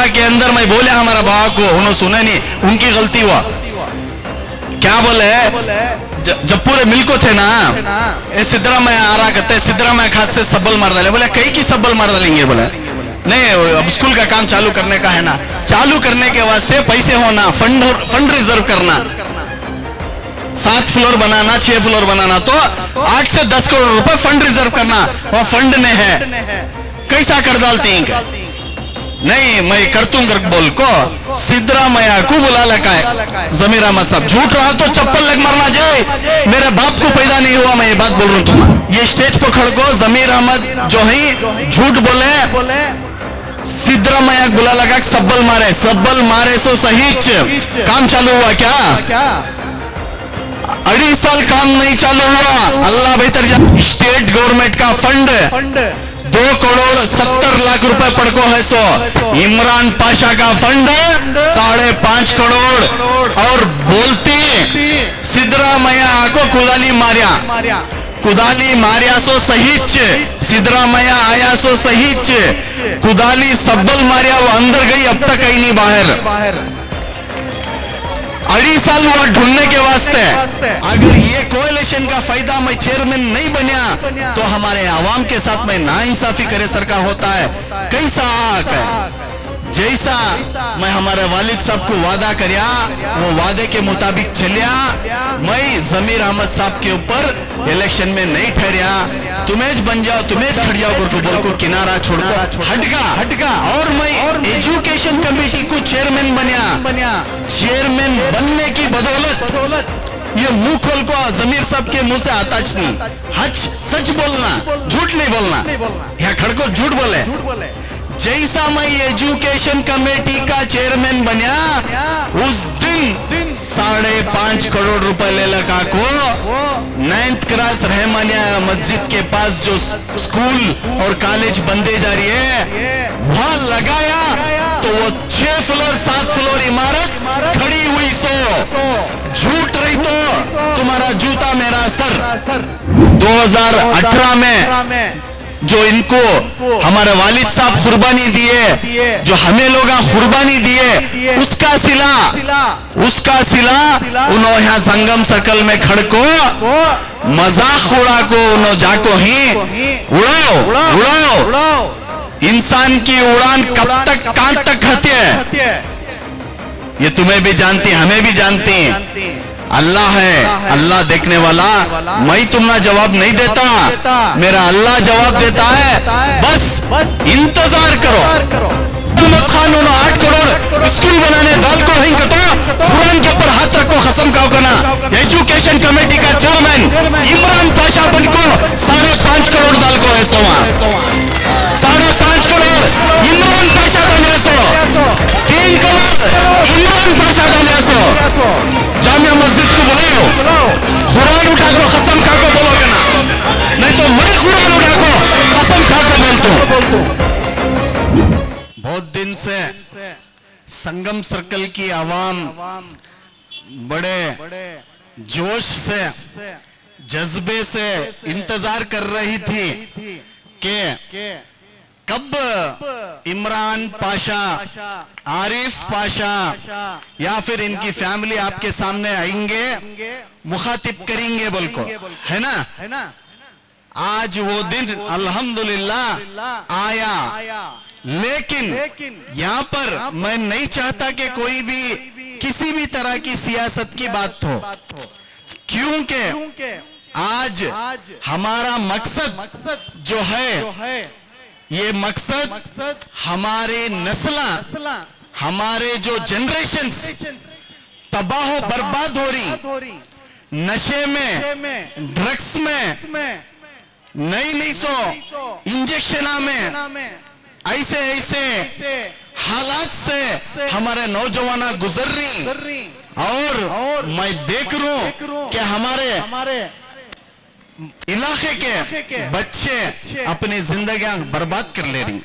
दरगाह के अंदर मैं बोले हमारा बाबा को, उन्होंने सुने नहीं, उनकी गलती हुआ। क्या बोले, जब पूरे मिल को थे ना, ए सिद्धरामैया आ रहा कहते, सिद्धरामैया खाद से सब्बल मार डाले। बोले कई की सब्बल मार डालेंगे? बोले नहीं, अब स्कूल का काम चालू करने का है ना, चालू करने के वास्ते पैसे होना, फंड रिजर्व करना, 7 फ्लोर बनाना, 6 फ्लोर बनाना, तो 8 से 10 करोड़ रुपए फंड रिजर्व करना, वो फंड ने है, कैसा कर डालती हैं? नहीं मैं करतूं कर बोल को सिद्धरामैया को बुला लगा है जमीर अहमद साहब। झूठ रहा तो चप्पल लग मरना जाए, मेरे बाप को पैदा नहीं हुआ, मैं ये बात बोल रहा हूं तुम्हें। ये स्टेज पर खड़ को जमीर अहमद जो है झूठ बोले, सिद्धरामैया बुला लगा सब्बल मारे सो सही काम चालू हुआ क्या? 2.5 साल काम नहीं चालू हुआ, अल्लाह बेहतर जान। स्टेट गवर्नमेंट का फंड 2,70,00,000 रुपए पड़को है, सो इमरान पाशा का फंड 5.5 करोड़। और बोलती सिद्धरामैया को कुदाली मारिया सो सहीच, सिद्धरामैया आया सो सहीच, कुदाली सब्बल मारिया, वो अंदर गई, अब तक आई नहीं बाहर। 2.5 साल हुआ ढूंढने के वास्ते। अगर ये कोएलिशन का फायदा मैं चेयरमैन नहीं बनिया तो हमारे आवाम के साथ में नाइंसाफी करे सर का होता है। कैसा हक है? जैसा मैं हमारे वालिद साहब को वादा करया, वो वादे के मुताबिक चलिया। मैं जमीर अहमद साहब के ऊपर इलेक्शन में नहीं ठहरिया, तुम्हें बन जाओ, तुम्हें खड़ जाओ को बोल को किनारा छोड़को हटगा। और मैं एजुकेशन कमेटी को चेयरमैन बनिया। चेयरमैन बनने की बदौलत ये मुंह खोल को जमीर साहब के मुंह से आता नहीं, सच बोलना, झूठ नहीं बोलना। यहाँ खड़को झूठ बोले। जैसा मैं एजुकेशन कमेटी का चेयरमैन बनिया, उस दिन 5.5 करोड़ रुपए ले लगा को 9th क्रॉस रहमानिया मस्जिद के पास जो स्कूल और कॉलेज बनते जा रही है वहां लगाया, तो वो 6 फ्लोर 7 फ्लोर इमारत खड़ी हुई। सो झूठ रही तो तुम्हारा जूता मेरा सर। 2018 में जो इनको हमारे वालिद साहब कुर्बानी दिए, जो हमें लोग कुर्बानी दिए, उसका सिला उन्होंने यहाँ संगम सर्कल में खड़को मजाक उड़ा को उन्होंने जाको ही उड़ाओ। इंसान की उड़ान कब तक कहां तक खाती है ये तुम्हें भी जानती, हमें भी जानती। अल्लाह है, अल्लाह देखने वाला। मैं तुम्हारा जवाब नहीं देता, मेरा अल्लाह जवाब देता है। बस इंतजार करो। कानून 8 करोड़ स्कूल बनाने दाल को नहीं कतो, कुरान के ऊपर हाथ रखो, कसम खाओ करना। एजुकेशन कमेटी का चेयरमैन इमरान पाशा बन को 5.5 करोड़ दाल को है, 5.5 करोड़ इमरान पाशा डाले, 3 करोड़ इमरान पाशा डाले। जामिया मस्जिद को बुलाओ, कुरान उठा को कसम खा को बोलो करना, नहीं तो मैं कुरान उठा को कसम खा को बोलता हूं। बहुत दिन से संगम सर्कल की आवाम बड़े जोश से, जज्बे से इंतजार कर रही थी कि कब इमरान पाशा, आरिफ पाशा या फिर इनकी फैमिली आपके सामने आएंगे, मुखातिब करेंगे बोल को, है ना। आज वो दिन अल्हम्दुलिल्लाह आया। लेकिन यहाँ पर मैं नहीं चाहता कि कोई भी किसी भी तरह की सियासत की बात हो, क्योंकि आज हमारा मकसद जो है, ये मकसद हमारे नस्ल, हमारे जो जनरेशंस तबाह बर्बाद हो रही, नशे में, ड्रग्स में, नई सो इंजेक्शन में, ऐसे हालात से हमारे नौजवान गुजर रही। और मैं देख रहा हूं कि हमारे इलाके के बच्चे अपनी जिंदगियां बर्बाद कर ले रही।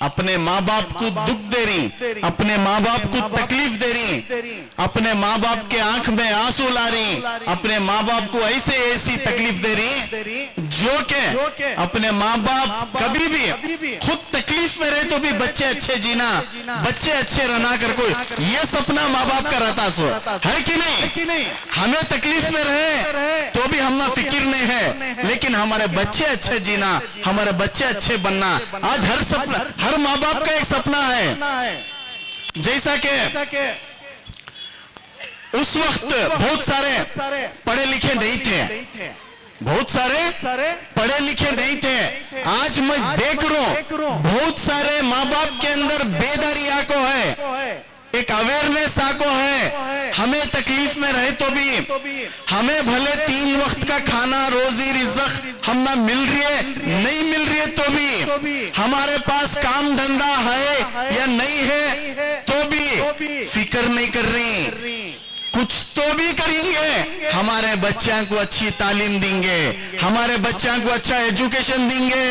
अपने माँ बाप को दुख दे रही, अपने माँ बाप को तकलीफ दे रही, अपने माँ बाप के आंख में आंसू ला रही, अपने माँ बाप को ऐसे ऐसी तकलीफ दे रही जो के अपने माँ बाप कभी भी खुद तकलीफ में रहे तो भी बच्चे अच्छे जीना, बच्चे अच्छे रहना कर कोई ये सपना माँ बाप का रहता सो है कि नहीं। हमें तकलीफ में रहे तो भी हम ना फिक्र नहीं है, लेकिन हमारे बच्चे अच्छे जीना, हमारे बच्चे अच्छे बनना आज हर सपना, हर माँ बाप का एक सपना है। जैसा कि उस वक्त बहुत सारे पढ़े लिखे नहीं थे, बहुत सारे पढ़े लिखे नहीं थे। आज मैं देख रहा हूं बहुत सारे माँ बाप के अंदर बेदारी आको है, एक अवेयरनेस आको है। हमें तकलीफ में रहे तो भी हमें भले 3 वक्त का खाना रोजी रिज़्क़ हम ना मिल रही है, नहीं मिल रही है तो भी हमारे पास काम धंधा है या नहीं है तो भी फिक्र नहीं कर रही, कुछ तो भी करेंगे, हमारे बच्चों को अच्छी तालीम देंगे, हमारे बच्चों को अच्छा एजुकेशन देंगे,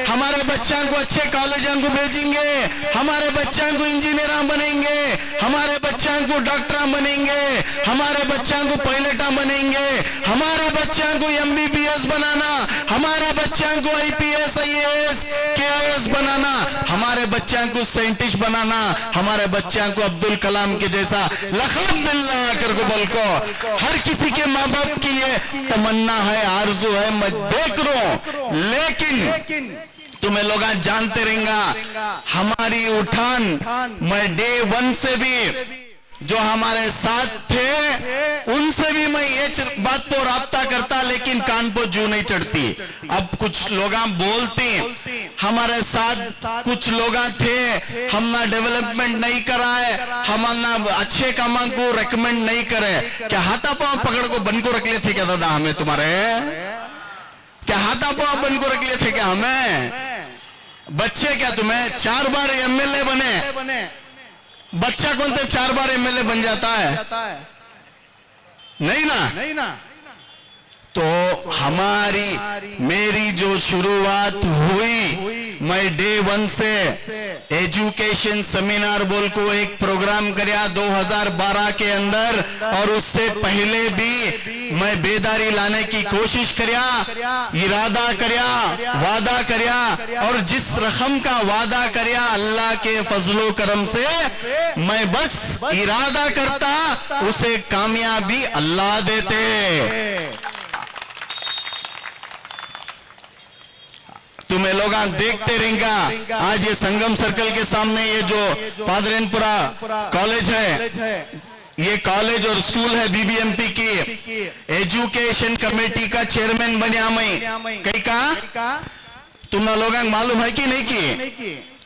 हमारे बच्चों को अच्छे कॉलेजों को भेजेंगे, हमारे बच्चों को इंजीनियर बनेंगे, हमारे बच्चों को डॉक्टर बनेंगे, हमारे बच्चों को पायलट बनेंगे, हमारे बच्चों को MBBS बनाना, हमारे बच्चों को IPS IAS KIS बनाना, हमारे बच्चों को साइंटिस्ट बनाना, हमारे बच्चों को अब्दुल कलाम के जैसा लक़ब मिलना कर को बोल को हर किसी के माँ बाप की ये तमन्ना है, आरज़ू है, मैं देख रहा हूं। लेकिन तुम्हें लोग जानते रहेंगे हमारी उठान, मैं डे 1 से भी जो हमारे साथ थे उनसे भी मैं ये बात को राब्ता करता, लेकिन कान पर जू नहीं चढ़ती। अब कुछ लोग बोलते हमारे साथ कुछ लोग थे, हम ना डेवलपमेंट नहीं कराए, हम ना अच्छे कामों को रेकमेंड नहीं करे, क्या हाथा पांव पकड़ को बन को रख लिए थे क्या दादा हमें तुम्हारे, क्या हाथा पांव बन को रख लिए थे क्या हमें, बच्चे क्या तुम्हें 4 बार MLA बने, बच्चा कौन तो 4 बार MLA बन जाता है, नहीं ना। तो हमारी मेरी जो शुरुआत हुई, मैं डे 1 से एजुकेशन सेमिनार बोल को एक प्रोग्राम करया 2012 के अंदर, और उससे पहले भी मैं बेदारी लाने की कोशिश करया, इरादा करया, वादा करया, और जिस रकम का वादा करया अल्लाह के फजलो करम से मैं बस इरादा करता, उसे कामयाबी अल्लाह देते। तुम्हें लोग देखते रहेंगे आज ये संगम सर्कल के सामने ये जो पादरेनपुरा कॉलेज है, ये कॉलेज और स्कूल है BBMP की एजुकेशन कमेटी का चेयरमैन बनिया मैं, कई का तुम लोग मालूम है कि नहीं कि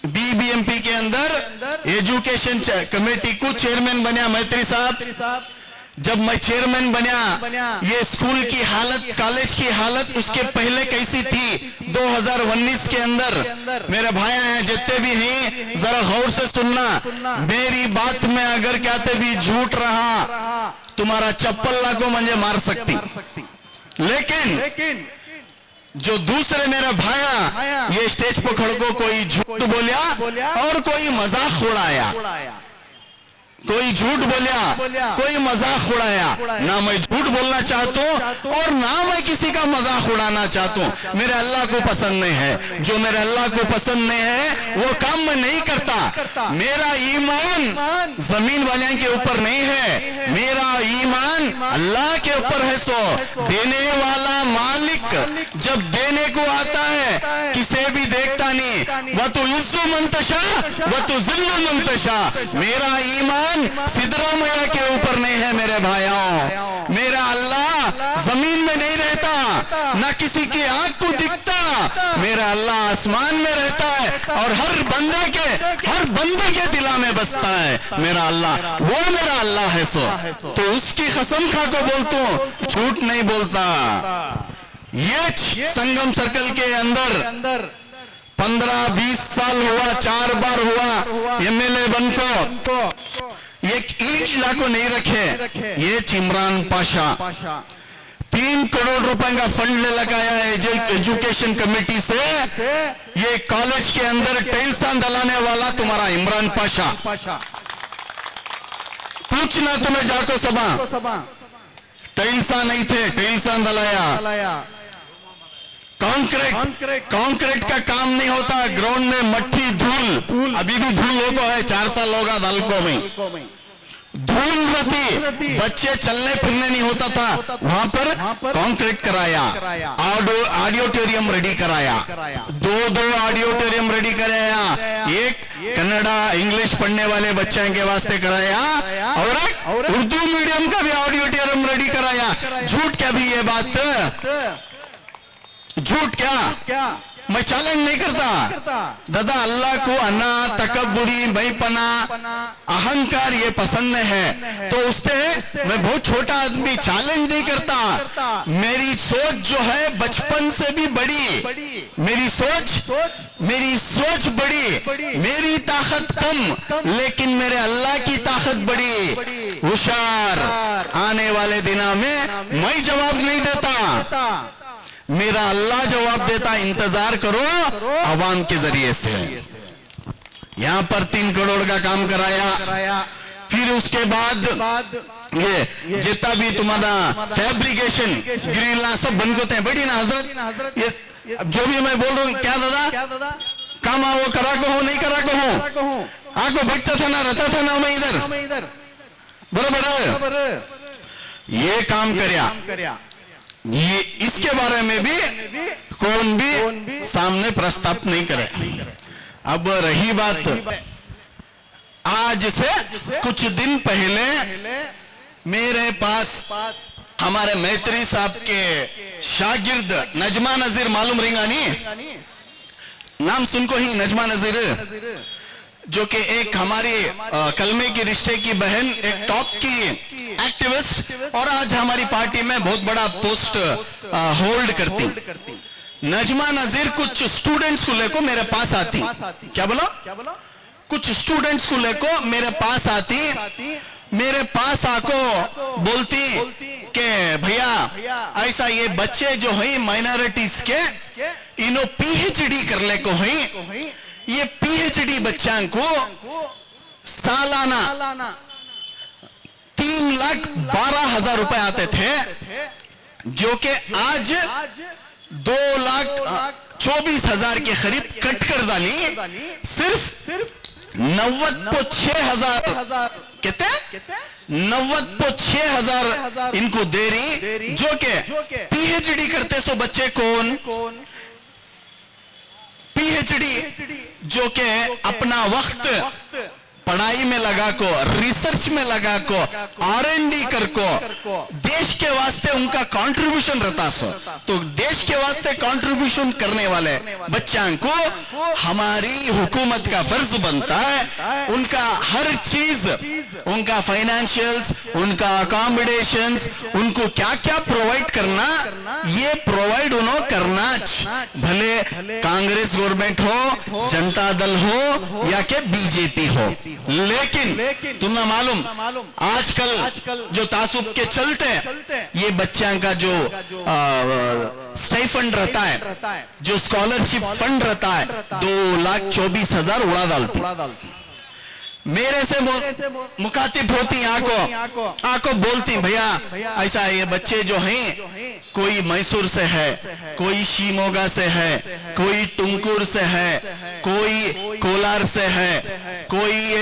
BBMP के अंदर एजुकेशन कमेटी को चेयरमैन बनिया मैत्री साहब। जब मैं चेयरमैन बना, ये स्कूल की हालत, कॉलेज की हालत उसके पहले कैसी थी 2019 के अंदर, मेरे भाई हैं जितने भी हैं जरा गौर से सुनना, मेरी बात में अगर कहते भी झूठ रहा तुम्हारा चप्पल लागो मुझे मार सकती, लेकिन जो दूसरे मेरे भाया ये स्टेज पर खड़ को कोई झूठ बोलिया और कोई मजाक उड़ाया, कोई झूठ बोलिया, कोई मजाक उड़ाया, ना मैं झूठ बोलना चाहता हूं और ना मैं किसी का मजाक उड़ाना चाहता हूं। मेरे अल्लाह को पसंद नहीं है, जो मेरे अल्लाह को पसंद नहीं है वो काम मैं नहीं करता। मेरा ईमान जमीन वाले के ऊपर नहीं है, मेरा ईमान अल्लाह के ऊपर है। सो देने वाला मालिक जब देने को आता है किसे भी देखता नहीं, वह तो इज्जो मंतशा वह तो जिल्लो मंतशा। मेरा ईमान सिद्धरामैया के ऊपर नहीं है मेरे भाइयों, मेरा अल्लाह जमीन में नहीं रहता, ना किसी की आंख को दिखता, मेरा अल्लाह आसमान में रहता है और हर बंदे के दिला में बसता है। मेरा अल्लाह वो मेरा अल्लाह है। सो तो उसकी कसम खा को बोलता हूं, झूठ नहीं बोलता। ये संगम सर्कल के अंदर 15-20 साल हुआ, 4 बार हुआ MLA बन को, एक ईंट लाको नहीं रखे। ये इमरान पाशा 3 करोड़ रुपए का फंड ले लगाया है एजुकेशन कमेटी से। ये कॉलेज के अंदर टेल्सा दलाने वाला तुम्हारा इमरान पाशा, पूछना तुम्हें जाको सभा, टेल्सा नहीं थे, टेल्सा दलाया। कंक्रीट का काम नहीं होता, ग्राउंड में मट्टी धूल, अभी भी धूल लोगों है, 4 साल होगा दालको में धूल रहती, बच्चे चलने फिरने नहीं होता था। वहां पर कंक्रीट कराया, ऑडिटोरियम रेडी कराया, 2 ऑडिटोरियम रेडी कराया, एक कन्नड़ा इंग्लिश पढ़ने वाले बच्चों के वास्ते कराया और उर्दू मीडियम का भी ऑडिटोरियम रेडी कराया। झूठ क्या भी ये बात, झूठ क्या, मैं चैलेंज नहीं करता दादा। अल्लाह को अन्ना तकब्बुरी बैपना अहंकार ये पसंद है, तो उससे मैं बहुत छोटा आदमी चैलेंज नहीं करता। मेरी सोच जो है बचपन से भी बड़ी, मेरी सोच बड़ी, मेरी ताकत कम, लेकिन मेरे अल्लाह की ताकत बड़ी, होशियार। आने वाले दिनों में मैं जवाब नहीं देता, मेरा अल्लाह जवाब देता। इंतजार करो अवाम के जरिए से। यहां पर 3 करोड़ का काम कराया, फिर उसके बाद ये जितना भी तुम्हारा फैब्रिकेशन ग्रिल सब बंद होते हैं, बड़ी ना हजरत, ये जो भी मैं बोल रहा हूँ क्या दादा, काम वो करा को हो नहीं करा को हो, आको बचता था ना, रहता था ना मैं इधर, बराबर ये काम करया। ये इसके बारे में भी कौन भी सामने प्रस्ताव नहीं करे। अब रही बात, आज से कुछ दिन पहले मेरे पास हमारे मैत्री साहब के शागिर्द नजमा नजीर, मालूम रिंगानी नाम सुनको ही, नजमा नजीर जो कि एक हमारी कलमे की रिश्ते की बहन, एक टॉप की एक्टिविस्ट, और आज हमारी पार्टी में बहुत बड़ा पोस्ट होल्ड करती। नजमा नजीर कुछ स्टूडेंट्स को लेकर मेरे पास आती, क्या बोला, कुछ स्टूडेंट्स को लेकर मेरे पास आती, मेरे पास आको बोलती कि भैया ऐसा ये बच्चे जो है माइनॉरिटीज के, इन्हों पीएचडी कर ले को है, ये पीएचडी बच्चों को सालाना 3,12,000 रुपए आते थे, जो कि आज 2,24,000 के करीब कट कर डाली। सिर्फ 96,000 कहते 96,000 इनको दे रही, जो कि पीएचडी करते सो बच्चे कौन, पीएचडी जो के अपना वक्त पढ़ाई में लगा को, रिसर्च में लगा को, R&D कर को, देश के वास्ते उनका कंट्रीब्यूशन रहता सो, तो देश के वास्ते कंट्रीब्यूशन करने वाले बच्चों को हमारी हुकूमत का फर्ज बनता है, उनका हर चीज, उनका फाइनेंशियल्स, उनका अकोमोडेशंस, उनको क्या क्या प्रोवाइड करना, ये प्रोवाइड उन्होंने करना, भले कांग्रेस गवर्नमेंट हो, जनता दल हो या के बीजेपी हो। लेकिन तुम्हें मालूम आजकल जो तासुब के चलते ये बच्चों का जो स्टाइफंड रहता है, जो स्कॉलरशिप फंड रहता है, 2,24,000 उड़ा डालती। मेरे से मुखातिब होती, आको बोलती, भैया ऐसा ये बच्चे जो हैं, कोई मैसूर से है, कोई शिमोगा से है, कोई टुमकुर से है, कोई कोलार से है, कोई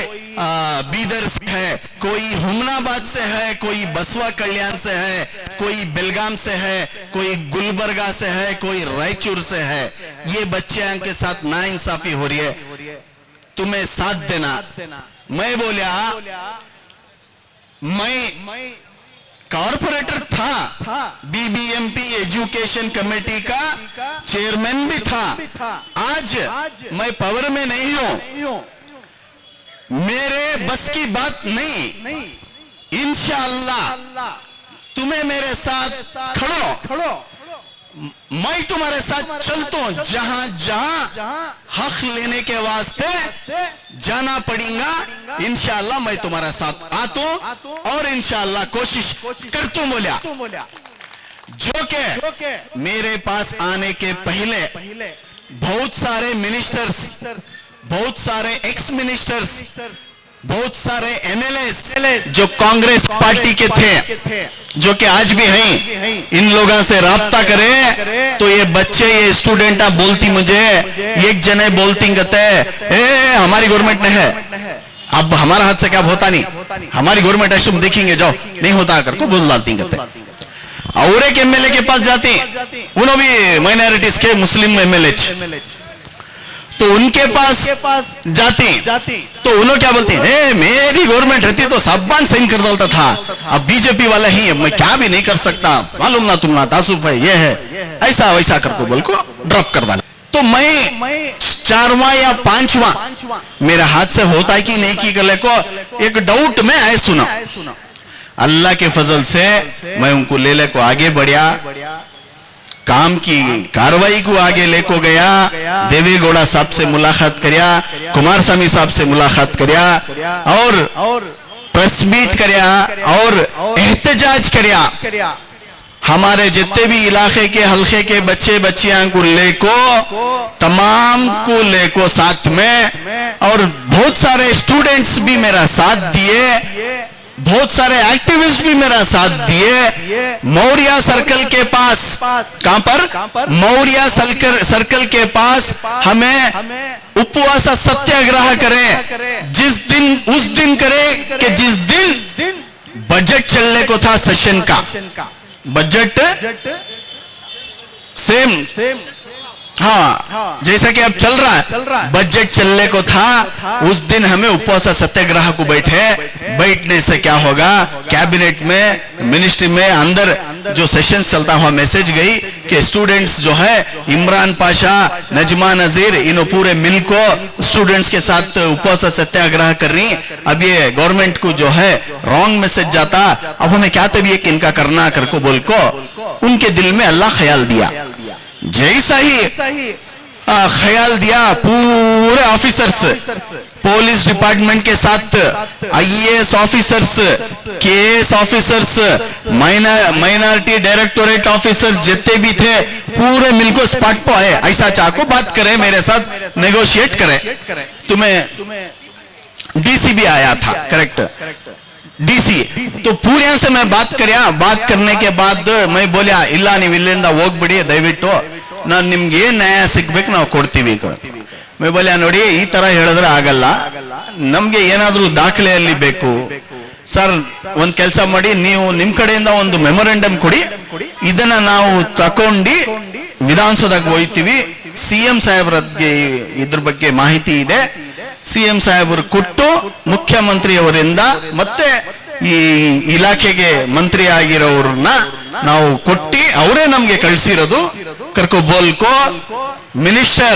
बीदर से है, कोई हुमनाबाद से है, कोई बसवा कल्याण से है, कोई बेलगाम से है, कोई गुलबर्गा से है, कोई रायचूर से है। ये बच्चे के साथ नाइंसाफी हो रही है, तुम्हें साथ देना। मैं बोलिया, मैं कॉर्पोरेटर था, बीबीएमपी एजुकेशन कमेटी का चेयरमैन भी था, आज मैं पावर में नहीं हूं, मेरे बस की बात नहीं। इंशाअल्लाह तुम्हें मेरे साथ खड़ो, मैं तुम्हारे साथ चलता हूं, जहां जहां हक लेने के वास्ते जाना पड़ेगा, इंशाअल्लाह मैं तुम्हारे साथ आता हूं और इंशाअल्लाह कोशिश करता हूं। बोलिया जो के मेरे पास आने के पहले बहुत सारे मिनिस्टर्स, बहुत सारे एक्स मिनिस्टर्स, बहुत सारे एमएलए जो कांग्रेस पार्टी के थे, जो कि आज भी हैं, इन लोगों से राब्ता करे तो ये बच्चे, ये स्टूडेंट बोलती मुझे, एक जने बोलती कहते हमारी गवर्नमेंट ने है, अब हमारा हाथ से क्या होता नहीं, हमारी गवर्नमेंट है, तुम देखेंगे जाओ, नहीं होता करके बोल डालती कहते। और एक एमएलए के पास जाती, उन्होंने भी माइनॉरिटीज के मुस्लिम एमएलए, तो उनके पास जाती तो उन्होंने क्या बोलते हैं, मेरी गवर्नमेंट रहती तो साबान साइन कर डालता था, अब बीजेपी वाला ही है, मैं क्या भी नहीं कर सकता, मालूम ना तुम ना तासुफ है, ये है, ऐसा वैसा करके बोल को ड्रॉप कर डाला। तो मैं 4वां या 5वां मेरे हाथ से होता है कि नहीं की गले को एक डाउट में आए सुना, अल्लाह के फजल से मैं उनको ले को आगे बढ़िया, काम की कार्रवाई को आगे लेको गया, देवेगौड़ा साहब से मुलाकात करिया, कुमार स्वामी साहब से मुलाकात करिया और प्रेस मीट करिया और एहतजाज करिया। हमारे जितने भी इलाके के हल्के के बच्चे बच्चियां को लेको, तमाम को लेको साथ में, और बहुत सारे स्टूडेंट्स भी मेरा साथ दिए, बहुत सारे एक्टिविस्ट भी मेरा साथ दिए। मौर्या सर्कल के पास, कहां पर, मौर्या सर्कल के पास हमें उपवास सत्याग्रह करें, जिस दिन उस दिन करें कि जिस दिन बजट चलने को था, सेशन का बजट सेम, हाँ जैसा कि अब चल रहा है, बजट चलने को था, उस दिन हमें उपवास सत्याग्रह को बैठने से क्या होगा, कैबिनेट में, मिनिस्ट्री में अंदर जो सेशन चलता हुआ मैसेज गई कि स्टूडेंट्स जो है, इमरान पाशा, नजमा नजीर, इन पूरे मिल को स्टूडेंट्स के साथ उपवास सत्याग्रह कर रही। अब ये गवर्नमेंट को जो है रॉन्ग मैसेज जाता, अब हमें क्या तभी एक इनका करना कर को बोल को उनके दिल में अल्लाह ख्याल दिया। जैसा ही ख्याल दिया, पूरे ऑफिसर्स, पुलिस डिपार्टमेंट के साथ IAS officers, KS officers, minority directorate officers जितने भी थे, पूरे मिलकर स्पॉट पर आए, ऐसा चाको बात करें मेरे साथ, नेगोशिएट करें। तुम्हें डीसी भी आया था, करेक्ट, डीसी, तो पूरे से मैं बात करने के बाद मैं बोलिया, इल्ला ನೀವು ಇಲ್ಲಿಂದ ಹೋಗ್ಬಿಡಿ ದಯವಿಟ್ಟು, ನಾನು ನಿಮ್ಗೆ ಏನು ನ್ಯಾಯ ಸಿಗಬೇಕು ನಾವು ಕೊಡ್ತೀವಿ। मैं बोलिया ನೋಡಿ, ಈ ತರ ಹೇಳಿದ್ರೆ ಆಗಲ್ಲ, ನಮ್ಗೆ ಏನಾದರೂ ದಾಖಲೆಯಲ್ಲಿ ಬೇಕು ಸರ್, ಒಂದು ಕೆಲಸ ಮಾಡಿ, ನೀವು ನಿಮ್ಮ ಕಡೆಯಿಂದ ಒಂದು ಮೆಮೊರೆಂಡಮ್ ಕೊಡಿ, ಇದನ್ನ ನಾವು ತಗೊಂಡು ವಿಧಾನಸೌಧಕ್ಕೆ ಹೋಗ್ತೀವಿ, ಸಿಎಂ ಸಾಹೇಬ್ರಿಗೆ ಇದ್ರ ಬಗ್ಗೆ ಮಾಹಿತಿ ಇದೆ, ಸಿಎಂ ಸಾಹೇಬರು ಕೊಟ್ಟು ಮುಖ್ಯಮಂತ್ರಿಯವರಿಂದ ಮತ್ತೆ ಈ ಇಲಾಖೆಗೆ ಮಂತ್ರಿ ಆಗಿರೋರನ್ನ ನಾವು ಕೊಟ್ಟಿ, ಅವರೇ ನಮ್ಗೆ ಕಳಿಸಿರೋದು ಕರ್ಕೊ ಬೋಲ್ಕೋ। मिनिस्टर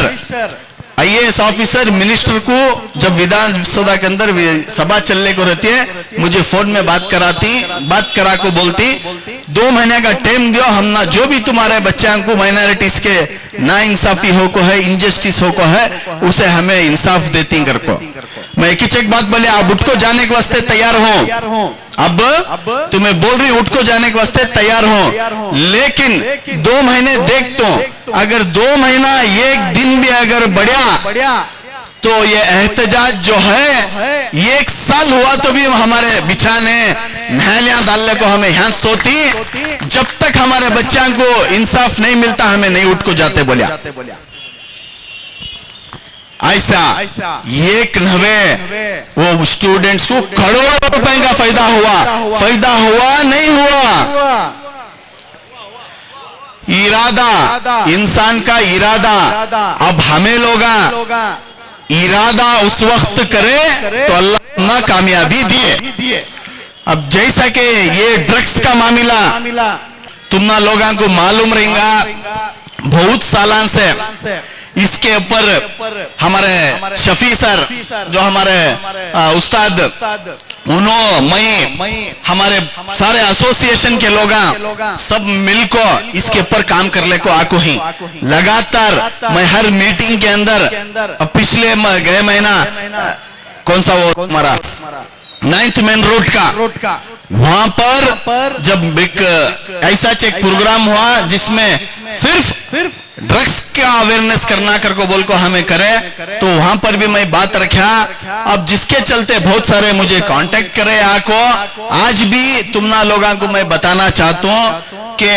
आईएएस ऑफिसर मिनिस्टर को जब विधानसभा के अंदर सभा चलने को रहती है, मुझे फोन में बात करा को बोलती, 2 महीने का टाइम दियो, हम ना जो भी तुम्हारे बच्चों को माइनॉरिटीज के ना इंसाफी हो को है, इंजस्टिस हो को है, उसे हमें इंसाफ देती कर को। मैं एक ही बात बोले, आप उठ को जाने के वास्ते तैयार हो, अब तुम्हें बोल रही उठ को जाने के वास्ते तैयार हो, लेकिन 2 महीने देख, तो अगर 2 महीना 1 दिन भी अगर बढ़िया तो ये एहतजाज जो है 1 साल हुआ तो भी हमारे बिछाने नहलियां डालने को हमें यहाँ सोती, जब तक हमारे बच्चों को इंसाफ नहीं मिलता हमें नहीं उठ को जाते बोलिया। ऐसा एक नवे वो स्टूडेंट्स को करोड़ों रुपए का फायदा हुआ नहीं हुआ। इरादा, इंसान का इरादा, अब हमें लोग इरादा उस वक्त करे तो अल्लाह ना कामयाबी दिए। अब जैसा कि ये ड्रग्स का मामला तुम ना लोगों को मालूम रहेगा, बहुत सालों से इसके ऊपर हमारे शफी सर जो हमारे उस्ताद, मैं हमारे सारे एसोसिएशन के लोग सब मिलकर इसके ऊपर काम करने को आको ही लगातार। मैं हर मीटिंग के अंदर, पिछले गए महीना कौन सा वो हमारा 9th मेन रोड का वहां पर जब एक ऐसा चेक प्रोग्राम हुआ जिसमें सिर्फ ड्रग्स का अवेयरनेस करना कर को बोल को हमें करे, तो वहां पर भी मैं बात रखा। अब जिसके चलते बहुत सारे मुझे कांटेक्ट करे आको, आज भी तुमना लोगों को मैं बताना चाहता हूं कि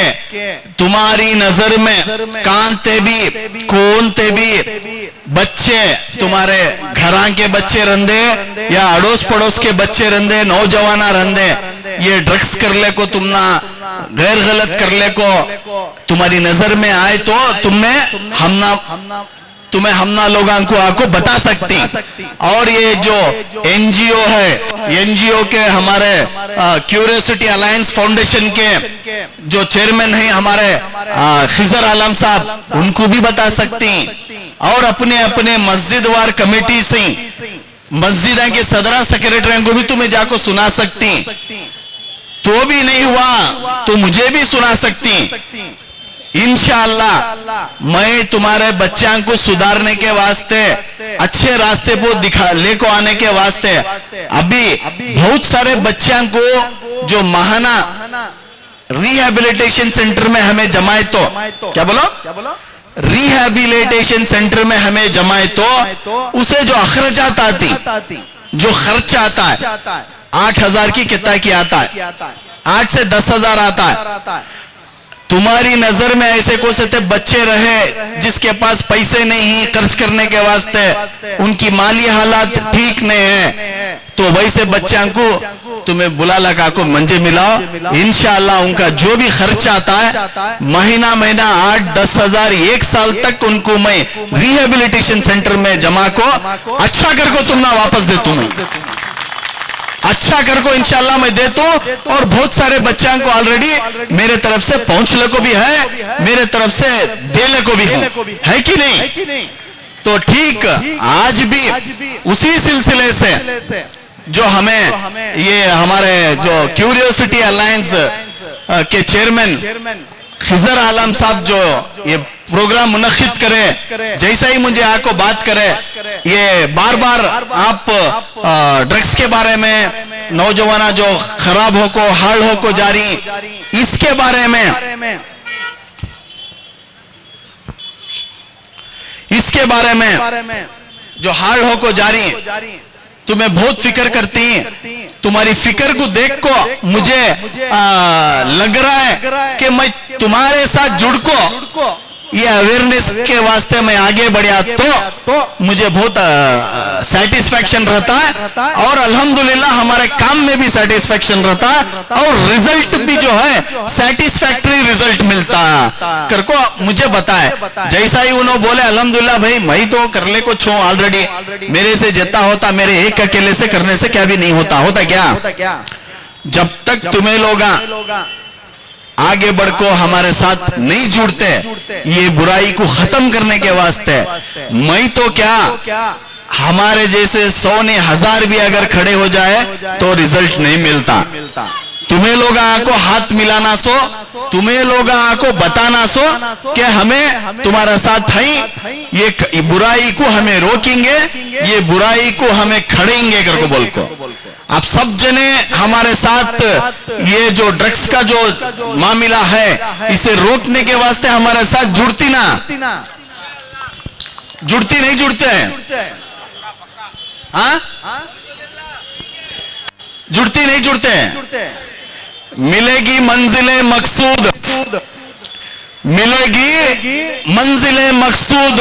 तुम्हारी नजर में कांते भी कौनते भी बच्चे, तुम्हारे घरां के बच्चे रंदे या अड़ोस पड़ोस के बच्चे रंदे, नौजवाना रंदे, ये ड्रग्स कर ले को तुमना गैर गलत कर ले को तुम्हारी नजर में आए तो तुम्हें हमना लोगों को आको बता सकती। और ये जो एनजीओ है, एनजीओ के हमारे क्यूरियोसिटी अलायंस फाउंडेशन के जो चेयरमैन हैं हमारे खिजर आलम साहब, उनको भी बता सकती। और अपने अपने मस्जिद वार कमेटी से मस्जिद के सदरा सेक्रेटरी को भी तुम्हें जाको सुना सकती। तो भी नहीं हुआ तो मुझे भी सुना सकती। इंशाअल्लाह मैं तुम्हारे बच्चों को सुधारने के वास्ते, अच्छे रास्ते को लेको आने के वास्ते, अभी बहुत सारे बच्चों को जो महाना रिहैबिलिटेशन सेंटर में हमें जमाए तो, क्या बोलो, रिहैबिलिटेशन सेंटर में हमें जमाए तो उसे जो अखराजात आती, जो खर्च आता है 8,000 की कितना की आता है, 8 से 10,000 आता है। तुम्हारी नजर में ऐसे कौन से बच्चे रहे जिसके पास पैसे नहीं खर्च करने के वास्ते, उनकी माली हालात ठीक नहीं है, तो वैसे बच्चों को तुम्हें बुला लगा को मंजे मिलाओ। इंशाअल्लाह उनका जो भी खर्च आता है महीना 8-10,000 एक साल तक उनको मैं रिहेबिलिटेशन सेंटर में जमा को अच्छा कर को तुम ना वापस दे, तुम्हें अच्छा कर को इंशाअल्लाह मैं देता हूं। और बहुत सारे बच्चों को ऑलरेडी मेरे तरफ से पहुंचने को भी है, मेरे तरफ से देने को भी है कि नहीं। तो ठीक आज भी उसी सिलसिले से जो हमें ये हमारे जो क्यूरियोसिटी अलायंस के चेयरमैन खिजर आलम साहब जो ये प्रोग्राम मुनक्किद करे, जैसा ही मुझे आपको बात करे, ये बार बार आप ड्रग्स के बारे में, नौजवाना जो खराब हो को हाल हो को जारी, इसके बारे में, इसके बारे में जो हाल हो को जारी, तुम्हें बहुत फिक्र करती। तुम्हारी फिक्र को देख को मुझे लग रहा है कि मैं तुम्हारे साथ जुड़ को ये अवेयरनेस के वास्ते मैं आगे बढ़ा तो मुझे बहुत सेटिस्फैक्शन रहता है। और अल्हम्दुलिल्लाह हमारे काम में भी सेटिस्फैक्शन रहता है और रिजल्ट भी जो है सेटिस्फैक्टरी रिजल्ट मिलता है कर को मुझे बताए। जैसा ही उन्होंने बोले अल्हम्दुलिल्लाह भाई मैं तो कर ले को छो ऑलरेडी, मेरे से जितना होता मेरे एक अकेले से करने से क्या भी नहीं होता। होता क्या, जब तक तुम्हें लोग आगे बढ़ को हमारे साथ नहीं जुड़ते ये बुराई को खत्म करने के वास्ते, मैं तो क्या हमारे जैसे 100 ने 1000 भी अगर खड़े हो जाए तो रिजल्ट नहीं मिलता। तुम्हें लोग को हाथ मिलाना सो, तुम्हें लोग को बताना सो कि हमें तुम्हारा साथ है, ये बुराई को हमें रोकेंगे, ये बुराई को हमें खड़ेंगे कर को बोल को। आप सब जने हमारे साथ ये जो ड्रग्स का जो मामला है इसे रोकने के वास्ते हमारे साथ जुड़ती नहीं जुड़ते हैं, हाँ जुड़ती नहीं जुड़ते हैं। मिलेगी मंजिले मकसूद, मिलेगी मंजिले मकसूद,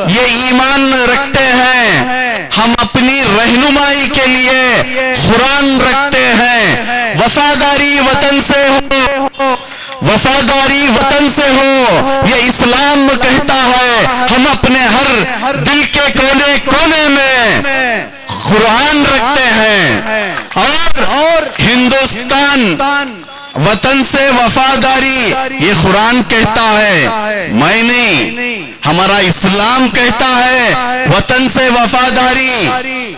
ये ईमान रखते हैं हम अपनी रहनुमाई के लिए कुरान रखते हैं। वफादारी वतन से हो, वफादारी वतन से हो ये इस्लाम कहता है। हम अपने हर दिल के कोने कोने में कुरान रखते हैं। और हिंदुस्तान वतन से वफादारी ये कुरान कहता है, मैं नहीं, हमारा इस्लाम कहता है वतन से वफादारी।